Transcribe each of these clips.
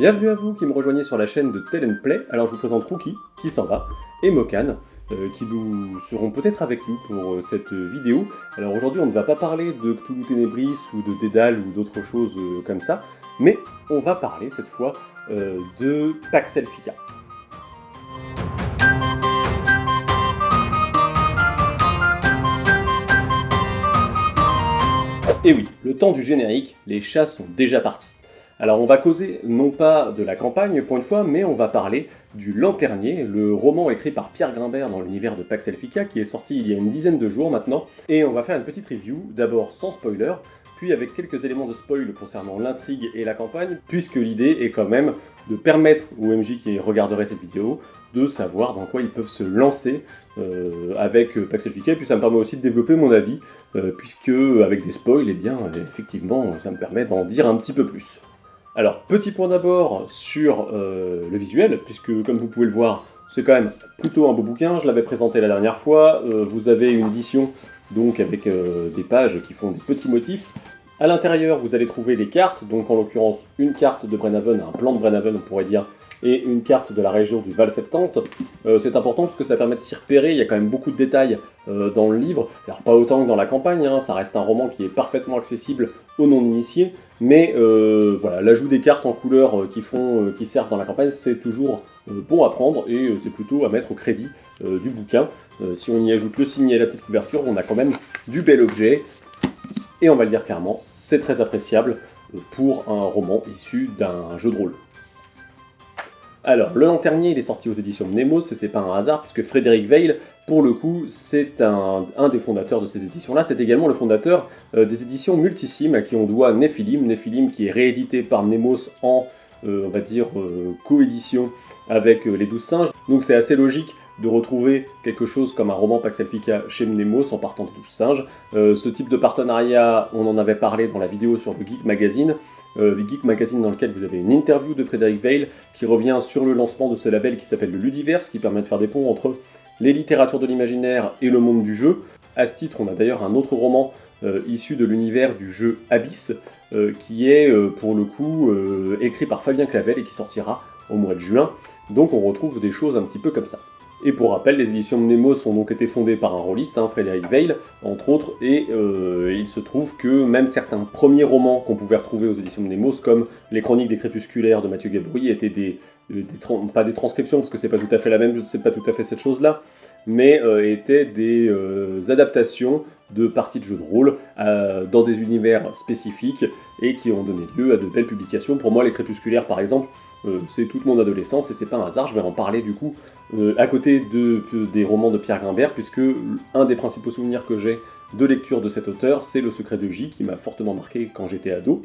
Bienvenue à vous qui me rejoignez sur la chaîne de Tell & Play. Alors je vous présente Rookie, qui s'en va, et Mokan, qui nous seront peut-être avec nous pour cette vidéo. Alors aujourd'hui on ne va pas parler de Cthulhu Ténébris ou de Dédale ou d'autres choses comme ça, mais on va parler cette fois de Pax Elfica. Et oui, le temps du générique, les chats sont déjà partis. Alors on va causer non pas de la campagne pour une fois, mais on va parler du Lanternier, le roman écrit par Pierre Grimbert dans l'univers de Pax Elfica qui est sorti il y a une dizaine de jours maintenant. Et on va faire une petite review, d'abord sans spoiler, puis avec quelques éléments de spoil concernant l'intrigue et la campagne, puisque l'idée est quand même de permettre aux MJ qui regarderaient cette vidéo de savoir dans quoi ils peuvent se lancer avec Pax Elfica, et puis ça me permet aussi de développer mon avis, puisque avec des spoils, eh bien, effectivement, ça me permet d'en dire un petit peu plus. Alors, petit point d'abord sur le visuel, puisque comme vous pouvez le voir, c'est quand même plutôt un beau bouquin, je l'avais présenté la dernière fois, vous avez une édition donc avec des pages qui font des petits motifs. À l'intérieur, vous allez trouver des cartes, donc en l'occurrence une carte de Brenhaven, un plan de Brenhaven on pourrait dire, et une carte de la région du Val Septante. C'est important parce que ça permet de s'y repérer, il y a quand même beaucoup de détails dans le livre, alors pas autant que dans la campagne, hein, ça reste un roman qui est parfaitement accessible aux non-initiés, mais voilà, l'ajout des cartes en couleur qui servent dans la campagne, c'est toujours bon à prendre, et c'est plutôt à mettre au crédit du bouquin. Si on y ajoute le signet et la petite couverture, on a quand même du bel objet, et on va le dire clairement, c'est très appréciable pour un roman issu d'un jeu de rôle. Alors, Le Lanternier, il est sorti aux éditions Mnemos, et c'est pas un hasard, puisque Frédéric Weil, pour le coup, c'est un des fondateurs de ces éditions-là. C'est également le fondateur des éditions Multisim, à qui on doit Nephilim. Nephilim qui est réédité par Mnemos en, on va dire, coédition avec Les 12 Singes. Donc c'est assez logique de retrouver quelque chose comme un roman Pax Elfica chez Mnemos en partant de 12 Singes. Ce type de partenariat, on en avait parlé dans la vidéo sur le Geek Magazine. Geek Magazine dans lequel vous avez une interview de Frédéric Weil qui revient sur le lancement de ce label qui s'appelle le Ludiverse, qui permet de faire des ponts entre les littératures de l'imaginaire et le monde du jeu. À ce titre, on a d'ailleurs un autre roman issu de l'univers du jeu Abyss, qui est pour le coup écrit par Fabien Clavel et qui sortira au mois de juin. Donc on retrouve des choses un petit peu comme ça. Et pour rappel, les éditions Mnemos ont donc été fondées par un rôliste, Frédéric Weil, entre autres, et il se trouve que même certains premiers romans qu'on pouvait retrouver aux éditions Mnemos, comme Les Chroniques des Crépusculaires de Mathieu Gabory, étaient pas des transcriptions, parce que c'est pas tout à fait la même, c'est pas tout à fait cette chose-là, mais étaient des adaptations de parties de jeux de rôle dans des univers spécifiques, et qui ont donné lieu à de belles publications. Pour moi, Les Crépusculaires, par exemple, c'est toute mon adolescence, et c'est pas un hasard, je vais en parler du coup à côté des romans de Pierre Grimbert, puisque un des principaux souvenirs que j'ai de lecture de cet auteur, c'est Le Secret de J, qui m'a fortement marqué quand j'étais ado,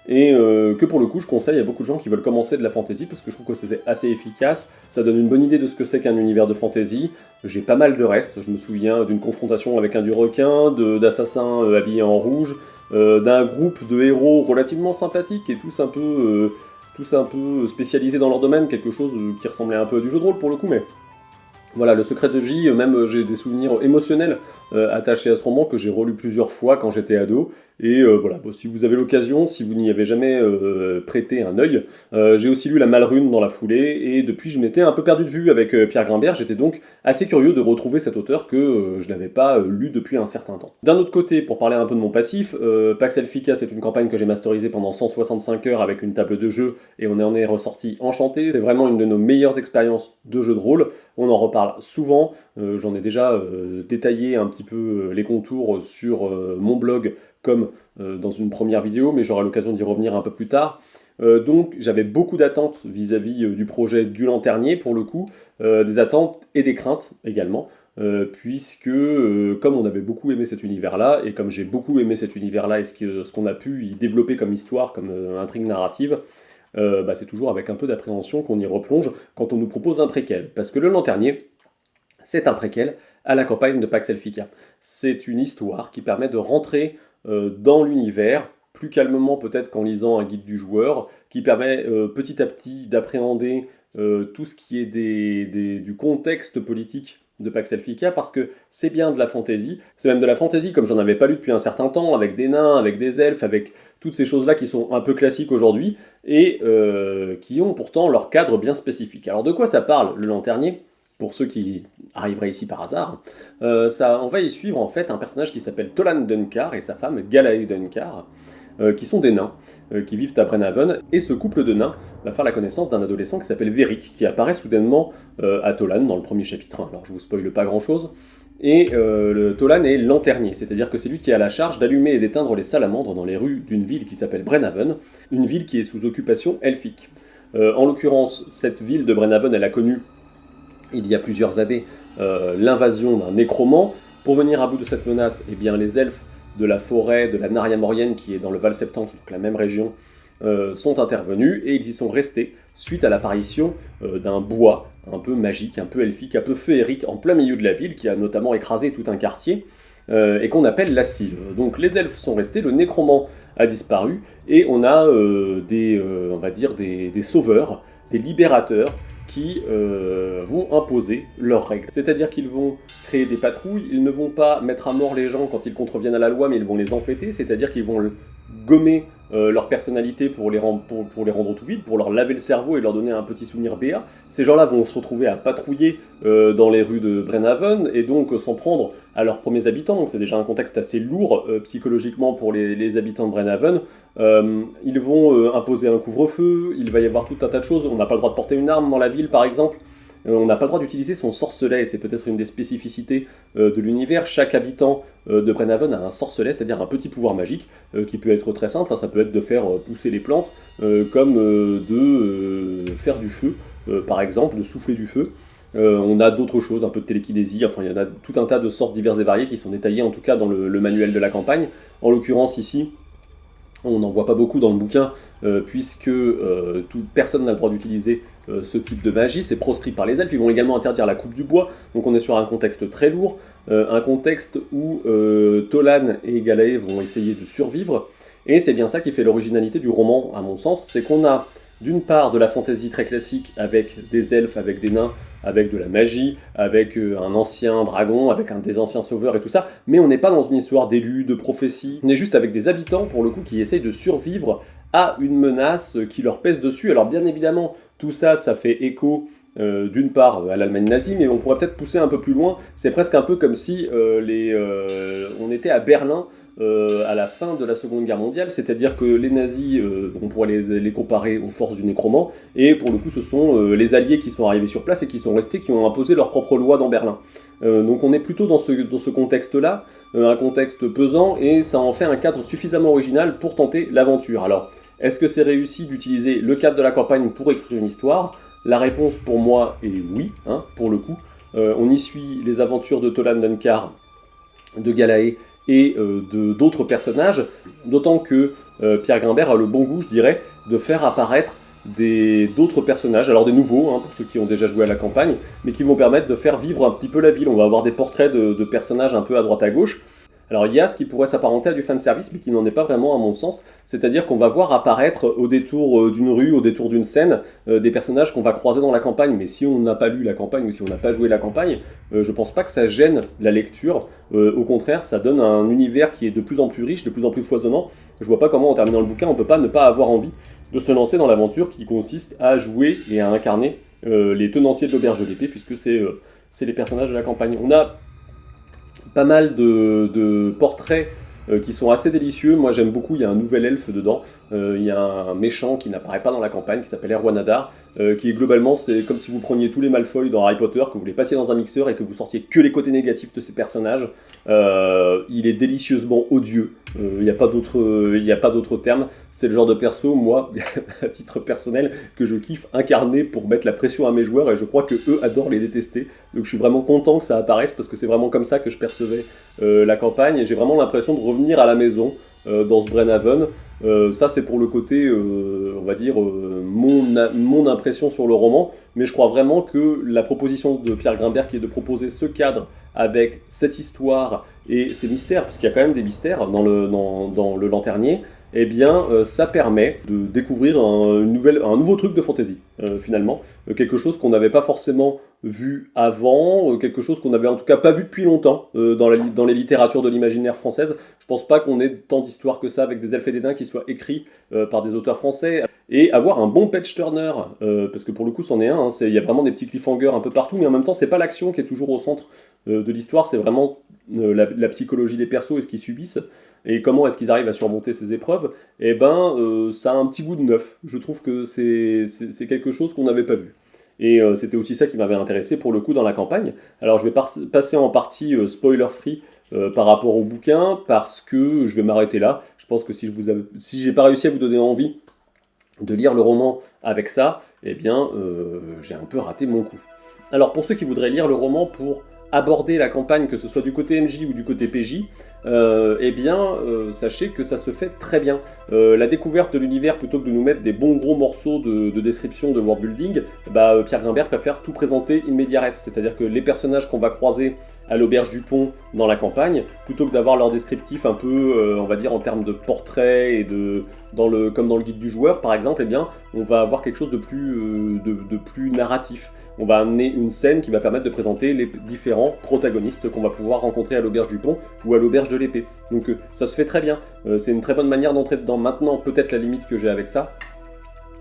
et que pour le coup je conseille à beaucoup de gens qui veulent commencer de la fantasy, parce que je trouve que c'est assez efficace, ça donne une bonne idée de ce que c'est qu'un univers de fantasy. J'ai pas mal de restes, je me souviens d'une confrontation avec un dieu requin, d'assassins habillés en rouge, d'un groupe de héros relativement sympathiques et tous un peu spécialisés dans leur domaine, quelque chose qui ressemblait un peu à du jeu de rôle pour le coup, mais voilà, Le Secret de J, même j'ai des souvenirs émotionnels attachés à ce roman que j'ai relu plusieurs fois quand j'étais ado, et voilà, bon, si vous avez l'occasion, si vous n'y avez jamais prêté un œil, j'ai aussi lu La Malrune dans la foulée, et depuis je m'étais un peu perdu de vue avec Pierre Grimbert, j'étais donc assez curieux de retrouver cet auteur que je n'avais pas lu depuis un certain temps. D'un autre côté, pour parler un peu de mon passif, Pax Elfica c'est une campagne que j'ai masterisée pendant 165 heures avec une table de jeu, et on en est ressorti enchanté, c'est vraiment une de nos meilleures expériences de jeu de rôle, on en reparle souvent, j'en ai déjà détaillé un petit peu les contours sur mon blog comme dans une première vidéo, mais j'aurai l'occasion d'y revenir un peu plus tard. Donc j'avais beaucoup d'attentes vis-à-vis du projet du Lanternier pour le coup, des attentes et des craintes également, puisque comme on avait beaucoup aimé cet univers-là, et comme j'ai beaucoup aimé cet univers-là et ce qu'on a pu y développer comme histoire, comme intrigue narrative, c'est toujours avec un peu d'appréhension qu'on y replonge quand on nous propose un préquel. Parce que Le Lanternier, c'est un préquel à la campagne de Pax Elfica. C'est une histoire qui permet de rentrer dans l'univers, plus calmement peut-être qu'en lisant un guide du joueur, qui permet petit à petit d'appréhender tout ce qui est du contexte politique de Pax Elfica parce que c'est bien de la fantasy, c'est même de la fantasy comme j'en avais pas lu depuis un certain temps, avec des nains, avec des elfes, avec toutes ces choses-là qui sont un peu classiques aujourd'hui et qui ont pourtant leur cadre bien spécifique. Alors de quoi ça parle, le Lanternier? Pour ceux qui arriveraient ici par hasard, on va y suivre en fait un personnage qui s'appelle Tolan Dunkar et sa femme Galae Dunkar, qui sont des nains, qui vivent à Brenhaven, et ce couple de nains va faire la connaissance d'un adolescent qui s'appelle Veric, qui apparaît soudainement à Tolan dans le premier chapitre 1. Alors je vous spoile pas grand chose. Et Tolan est lanternier, c'est-à-dire que c'est lui qui a la charge d'allumer et d'éteindre les salamandres dans les rues d'une ville qui s'appelle Brenhaven, une ville qui est sous occupation elfique. En l'occurrence, cette ville de Brenhaven, elle a connu, il y a plusieurs années, l'invasion d'un nécromant. Pour venir à bout de cette menace, eh bien, les elfes de la forêt de la Naria Morienne, qui est dans le Val Septentre, donc la même région, sont intervenus et ils y sont restés suite à l'apparition d'un bois un peu magique, un peu elfique, un peu féerique en plein milieu de la ville, qui a notamment écrasé tout un quartier et qu'on appelle la Sylve. Donc les elfes sont restés, le nécromant a disparu et on a on va dire des sauveurs, des libérateurs qui vont imposer leurs règles. C'est-à-dire qu'ils vont créer des patrouilles, ils ne vont pas mettre à mort les gens quand ils contreviennent à la loi, mais ils vont les enfêter, c'est-à-dire qu'ils vont gommer leur personnalité pour les rendre tout vide, pour leur laver le cerveau et leur donner un petit souvenir béat. Ces gens-là vont se retrouver à patrouiller dans les rues de Brenhaven et donc s'en prendre à leurs premiers habitants. Donc c'est déjà un contexte assez lourd psychologiquement pour les habitants de Brenhaven. Ils vont imposer un couvre-feu, il va y avoir tout un tas de choses. On n'a pas le droit de porter une arme dans la ville par exemple. On n'a pas le droit d'utiliser son sorcelet, et c'est peut-être une des spécificités de l'univers. Chaque habitant de Brenhaven a un sorcelet, c'est-à-dire un petit pouvoir magique, qui peut être très simple, hein, ça peut être de faire pousser les plantes, comme de faire du feu, par exemple, de souffler du feu. On a d'autres choses, un peu de télékinésie, enfin il y en a tout un tas de sortes diverses et variées qui sont détaillées en tout cas dans le manuel de la campagne. En l'occurrence ici, on n'en voit pas beaucoup dans le bouquin, puisque personne n'a le droit d'utiliser ce type de magie, c'est proscrit par les elfes. Ils vont également interdire la coupe du bois, donc on est sur un contexte très lourd, un contexte où Tolan et Galae vont essayer de survivre, et c'est bien ça qui fait l'originalité du roman, à mon sens, c'est qu'on a d'une part de la fantaisie très classique avec des elfes, avec des nains, avec de la magie, avec un ancien dragon, avec des anciens sauveurs et tout ça, mais on n'est pas dans une histoire d'élus, de prophéties, on est juste avec des habitants, pour le coup, qui essayent de survivre à une menace qui leur pèse dessus. Alors bien évidemment, tout ça, ça fait écho d'une part à l'Allemagne nazie, mais on pourrait peut-être pousser un peu plus loin, c'est presque un peu comme si on était à Berlin à la fin de la Seconde Guerre mondiale, c'est-à-dire que les nazis, on pourrait les comparer aux forces du nécromant, et pour le coup ce sont les alliés qui sont arrivés sur place et qui sont restés, qui ont imposé leurs propres lois dans Berlin. Donc on est plutôt dans ce contexte-là, un contexte pesant, et ça en fait un cadre suffisamment original pour tenter l'aventure. Alors, est-ce que c'est réussi d'utiliser le cadre de la campagne pour écrire une histoire? La réponse pour moi est oui, hein, pour le coup. On y suit les aventures de Tolan Dunkar, de Galae, et d'autres personnages, d'autant que Pierre Grimbert a le bon goût, je dirais, de faire apparaître d'autres personnages, alors des nouveaux, hein, pour ceux qui ont déjà joué à la campagne, mais qui vont permettre de faire vivre un petit peu la ville. On va avoir des portraits de personnages un peu à droite à gauche. Alors il y a ce qui pourrait s'apparenter à du fanservice, mais qui n'en est pas vraiment à mon sens, c'est-à-dire qu'on va voir apparaître au détour d'une rue, au détour d'une scène, des personnages qu'on va croiser dans la campagne, mais si on n'a pas lu la campagne ou si on n'a pas joué la campagne, je pense pas que ça gêne la lecture, au contraire ça donne un univers qui est de plus en plus riche, de plus en plus foisonnant. Je vois pas comment en terminant le bouquin on peut pas ne pas avoir envie de se lancer dans l'aventure qui consiste à jouer et à incarner les tenanciers de l'auberge de l'épée, puisque c'est les personnages de la campagne. On a pas mal de portraits qui sont assez délicieux. Moi j'aime beaucoup, il y a un nouvel elfe dedans, il y a un méchant qui n'apparaît pas dans la campagne, qui s'appelle Erwan Hadar, qui est globalement, c'est comme si vous preniez tous les Malfoy dans Harry Potter, que vous les passiez dans un mixeur et que vous sortiez que les côtés négatifs de ces personnages. Il est délicieusement odieux, il n'y a pas d'autre terme. C'est le genre de perso, moi, à titre personnel, que je kiffe incarner pour mettre la pression à mes joueurs, et je crois que eux adorent les détester. Donc je suis vraiment content que ça apparaisse, parce que c'est vraiment comme ça que je percevais la campagne, et j'ai vraiment l'impression de revenir à la maison dans ce Brenhaven. Ça c'est pour le côté, on va dire, mon impression sur le roman, mais je crois vraiment que la proposition de Pierre Grimbert, qui est de proposer ce cadre avec cette histoire et ces mystères, parce qu'il y a quand même des mystères dans le Lanternier, eh bien ça permet de découvrir un nouveau truc de fantasy, finalement. Quelque chose qu'on n'avait pas forcément vu avant, quelque chose qu'on n'avait en tout cas pas vu depuis longtemps dans les littératures de l'imaginaire française. Je pense pas qu'on ait tant d'histoires que ça avec des elfes et des nains qui soient écrits par des auteurs français. Et avoir un bon page turner, parce que pour le coup c'en est un, hein, il y a vraiment des petits cliffhangers un peu partout, mais en même temps c'est pas l'action qui est toujours au centre de l'histoire, c'est vraiment la psychologie des persos et ce qu'ils subissent, et comment est-ce qu'ils arrivent à surmonter ces épreuves. Et ben ça a un petit goût de neuf, je trouve que c'est quelque chose qu'on n'avait pas vu. Et c'était aussi ça qui m'avait intéressé pour le coup dans la campagne. Alors je vais passer en partie spoiler free par rapport au bouquin, parce que je vais m'arrêter là. Je pense que si j'ai pas réussi à vous donner envie de lire le roman avec ça, eh bien j'ai un peu raté mon coup. Alors pour ceux qui voudraient lire le roman pour aborder la campagne, que ce soit du côté MJ ou du côté PJ, eh bien sachez que ça se fait très bien. La découverte de l'univers, plutôt que de nous mettre des bons gros morceaux de description de world building, Pierre Grimbert préfère tout présenter in media res, c'est-à-dire que les personnages qu'on va croiser à l'auberge du pont dans la campagne, plutôt que d'avoir leur descriptif un peu, on va dire en termes de portrait et comme dans le guide du joueur par exemple, eh bien on va avoir quelque chose de plus narratif. On va amener une scène qui va permettre de présenter les différents protagonistes qu'on va pouvoir rencontrer à l'auberge du pont ou à l'auberge de l'épée. Donc ça se fait très bien, c'est une très bonne manière d'entrer dedans. Maintenant, peut-être la limite que j'ai avec ça,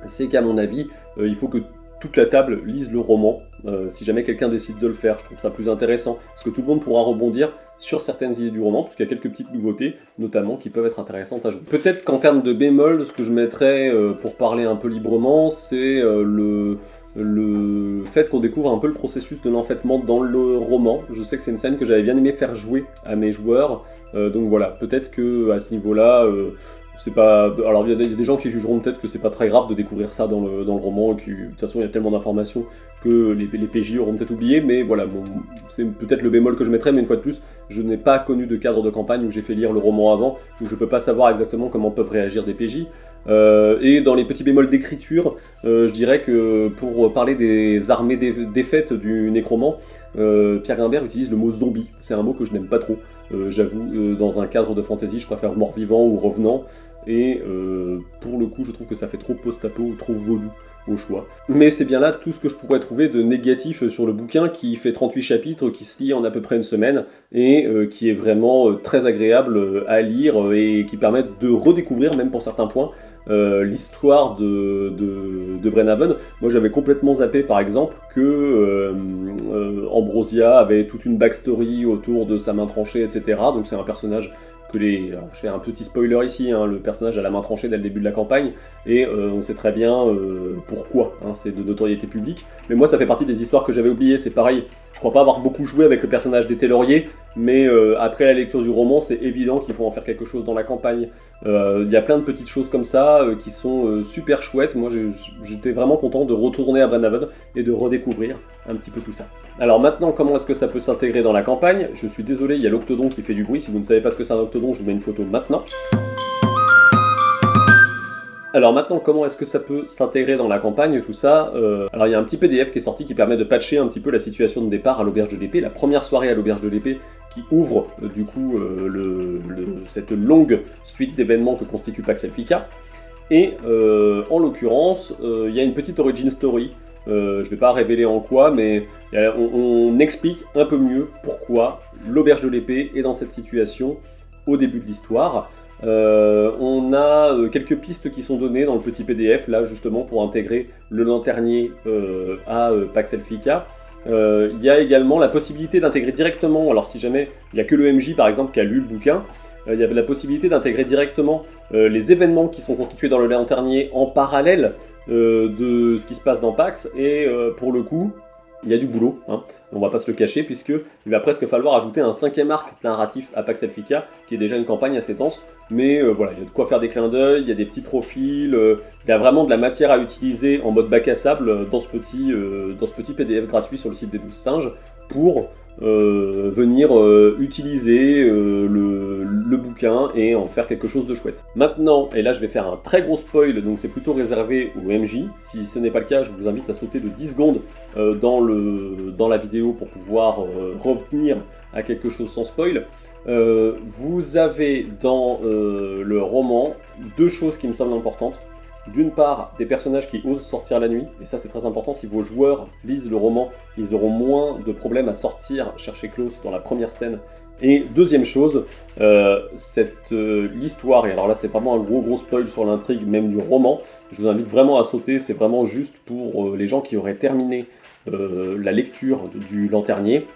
c'est qu'à mon avis, il faut que toute la table lise le roman, si jamais quelqu'un décide de le faire. Je trouve ça plus intéressant, parce que tout le monde pourra rebondir sur certaines idées du roman, parce qu'il y a quelques petites nouveautés, notamment, qui peuvent être intéressantes à jouer. Peut-être qu'en termes de bémol, ce que je mettrais, pour parler un peu librement, c'est le fait qu'on découvre un peu le processus de l'enfêtement dans le roman. Je sais que c'est une scène que j'avais bien aimé faire jouer à mes joueurs, donc voilà, peut-être que à ce niveau-là, c'est pas. Alors il y a des gens qui jugeront peut-être que c'est pas très grave de découvrir ça dans le roman, et de toute façon il y a tellement d'informations que les PJ auront peut-être oublié, mais voilà, bon, c'est peut-être le bémol que je mettrais, mais une fois de plus, je n'ai pas connu de cadre de campagne où j'ai fait lire le roman avant, donc je peux pas savoir exactement comment peuvent réagir des PJ. Et dans les petits bémols d'écriture, je dirais que pour parler des armées défaites du nécromant, Pierre Grimbert utilise le mot zombie. C'est un mot que je n'aime pas trop. J'avoue, dans un cadre de fantasy, je préfère mort-vivant ou revenant. Et pour le coup, je trouve que ça fait trop post-apo ou trop vaudou au choix. Mais c'est bien là tout ce que je pourrais trouver de négatif sur le bouquin, qui fait 38 chapitres, qui se lit en à peu près une semaine, et qui est vraiment très agréable à lire, et qui permet de redécouvrir, même pour certains points, l'histoire de Brenhaven. Moi j'avais complètement zappé par exemple que Ambrosia avait toute une backstory autour de sa main tranchée, etc. Donc c'est un personnage alors, je fais un petit spoiler ici, hein, le personnage a la main tranchée dès le début de la campagne, et on sait très bien pourquoi, hein, c'est de notoriété publique. Mais moi ça fait partie des histoires que j'avais oubliées, c'est pareil, je crois pas avoir beaucoup joué avec le personnage des Laurier, mais après la lecture du roman, c'est évident qu'il faut en faire quelque chose dans la campagne. Il y a plein de petites choses comme ça qui sont super chouettes. Moi j'étais vraiment content de retourner à Brenhaven et de redécouvrir un petit peu tout ça. Alors maintenant, comment est-ce que ça peut s'intégrer dans la campagne? Je suis désolé, il y a l'octodon qui fait du bruit. Si vous ne savez pas ce que c'est un octodon, je vous mets une photo maintenant. Alors maintenant, comment est-ce que ça peut s'intégrer dans la campagne, tout ça? Alors il y a un petit PDF qui est sorti qui permet de patcher un petit peu la situation de départ à l'auberge de l'épée, la première soirée à l'auberge de l'épée qui ouvre du coup cette longue suite d'événements que constitue Pax Elfica. Et en l'occurrence, il y a une petite origin story. Je ne vais pas révéler en quoi, mais on explique un peu mieux pourquoi l'auberge de l'épée est dans cette situation au début de l'histoire. On a quelques pistes qui sont données dans le petit PDF, là justement pour intégrer le lanternier à Pax Elfica. Il y a également la possibilité d'intégrer directement, alors si jamais il n'y a que le MJ par exemple qui a lu le bouquin, il y a la possibilité d'intégrer directement les événements qui sont constitués dans le lanternier en parallèle de ce qui se passe dans Pax, et pour le coup, il y a du boulot, hein. On va pas se le cacher, puisqu'il va presque falloir ajouter un 5e arc narratif à Pax Elfica, qui est déjà une campagne assez dense, mais voilà, il y a de quoi faire des clins d'œil, il y a des petits profils, il y a vraiment de la matière à utiliser en mode bac à sable dans ce petit PDF gratuit sur le site des 12 singes, pour venir utiliser le bouquin et en faire quelque chose de chouette. Maintenant, et là je vais faire un très gros spoil, donc c'est plutôt réservé au MJ. Si ce n'est pas le cas, je vous invite à sauter de 10 secondes dans la vidéo pour pouvoir revenir à quelque chose sans spoil. Vous avez dans le roman deux choses qui me semblent importantes. D'une part, des personnages qui osent sortir la nuit, et ça c'est très important, si vos joueurs lisent le roman, ils auront moins de problèmes à sortir chercher Klaus dans la première scène. Et deuxième chose, l'histoire, et alors là c'est vraiment un gros spoil sur l'intrigue même du roman, je vous invite vraiment à sauter, c'est vraiment juste pour les gens qui auraient terminé la lecture du Lanternier.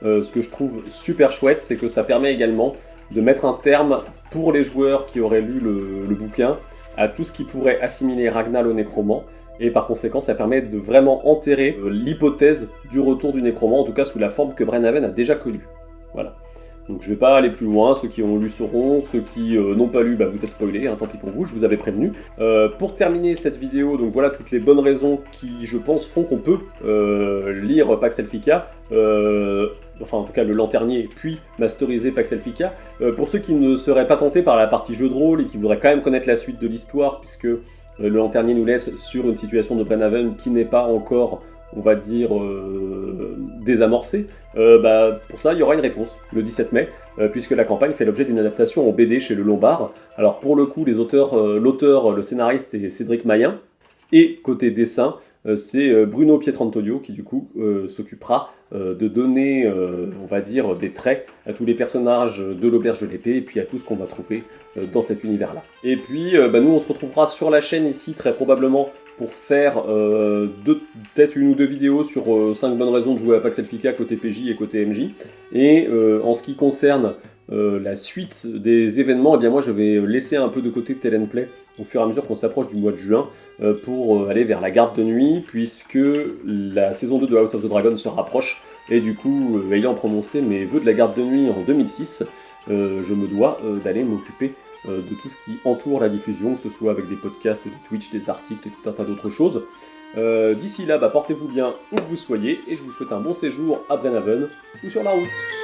Ce que je trouve super chouette, c'est que ça permet également de mettre un terme pour les joueurs qui auraient lu le bouquin à tout ce qui pourrait assimiler Ragnar au nécromant, et par conséquent ça permet de vraiment enterrer l'hypothèse du retour du nécromant, en tout cas sous la forme que Brenhaven a déjà connue. Voilà. Donc je vais pas aller plus loin, ceux qui ont lu sauront, ceux qui n'ont pas lu, vous êtes spoilés, tant pis pour vous, je vous avais prévenu. Pour terminer cette vidéo, donc voilà toutes les bonnes raisons qui, je pense, font qu'on peut lire Pax Elfica, enfin en tout cas le Lanternier, puis masteriser Pax Elfica. Pour ceux qui ne seraient pas tentés par la partie jeu de rôle et qui voudraient quand même connaître la suite de l'histoire, puisque le Lanternier nous laisse sur une situation de Brenhaven qui n'est pas encore, on va dire, désamorcée, pour ça il y aura une réponse le 17 mai, puisque la campagne fait l'objet d'une adaptation en BD chez le Lombard. Alors pour le coup, l'auteur, le scénariste est Cédric Mayen, et côté dessin, c'est Bruno Pietrantonio qui du coup s'occupera de donner, on va dire, des traits à tous les personnages de l'Auberge de l'Épée et puis à tout ce qu'on va trouver dans cet univers-là. Et puis nous on se retrouvera sur la chaîne ici très probablement pour faire peut-être une ou deux vidéos sur 5 bonnes raisons de jouer à Pax Elfica côté PJ et côté MJ. Et en ce qui concerne la suite des événements, eh bien moi je vais laisser un peu de côté Tell & Play au fur et à mesure qu'on s'approche du mois de juin pour aller vers la garde de nuit, puisque la saison 2 de House of the Dragon se rapproche, et du coup, ayant prononcé mes vœux de la garde de nuit en 2006, je me dois d'aller m'occuper de tout ce qui entoure la diffusion, que ce soit avec des podcasts, des Twitch, des articles et tout un tas d'autres choses. D'ici là, portez-vous bien où que vous soyez, et je vous souhaite un bon séjour à Brenhaven ou sur la route.